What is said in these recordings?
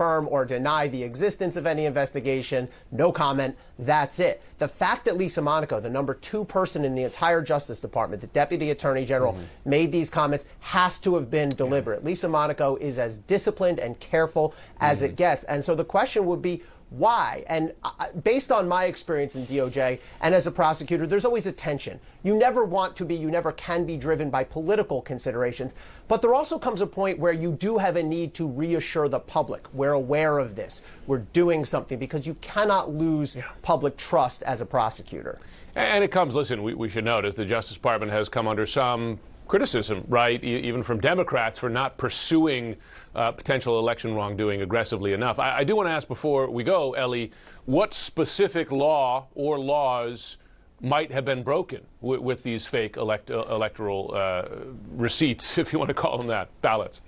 confirm or deny the existence of any investigation. No comment. That's it. The fact that Lisa Monaco, the number 2 person in the entire Justice Department, the Deputy Attorney General, made these comments has to have been deliberate. Lisa Monaco is as disciplined and careful as it gets. And so the question would be, why? And based on my experience in DOJ and as a prosecutor, there's always a tension. You never want to be, you never can be driven by political considerations. But there also comes a point where you do have a need to reassure the public. We're aware of this. We're doing something, because you cannot lose public trust as a prosecutor. And it comes, listen, we should notice the Justice Department has come under some criticism, right, even from Democrats, for not pursuing potential election wrongdoing aggressively enough. I do want to ask, before we go, Elie, what specific law or laws might have been broken with these fake electoral receipts, if you want to call them that, ballots?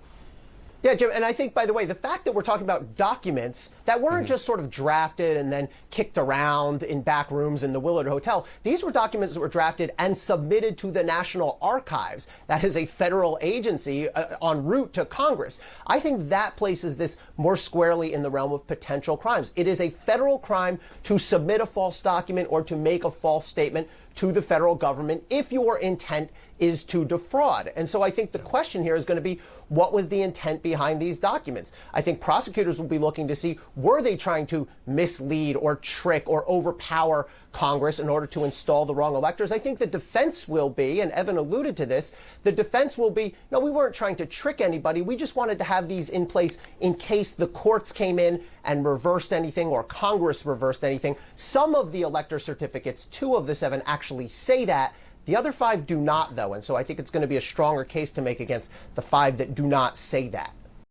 Yeah, Jim, and I think, by the way, the fact that we're talking about documents that weren't just sort of drafted and then kicked around in back rooms in the Willard Hotel, these were documents that were drafted and submitted to the National Archives. That is a federal agency en route to Congress. I think that places this more squarely in the realm of potential crimes. It is a federal crime to submit a false document or to make a false statement to the federal government if your intent is to defraud. And so I think the question here is going to be, what was the intent behind these documents? I think prosecutors will be looking to see, were they trying to mislead or trick or overpower Congress in order to install the wrong electors? I think the defense will be, and Evan alluded to this, the defense will be, no, we weren't trying to trick anybody. We just wanted to have these in place in case the courts came in and reversed anything or Congress reversed anything. Some of the elector certificates, 2 of the 7, actually say that. The other 5 do not, though, and so I think it's going to be a stronger case to make against the 5 that do not say that.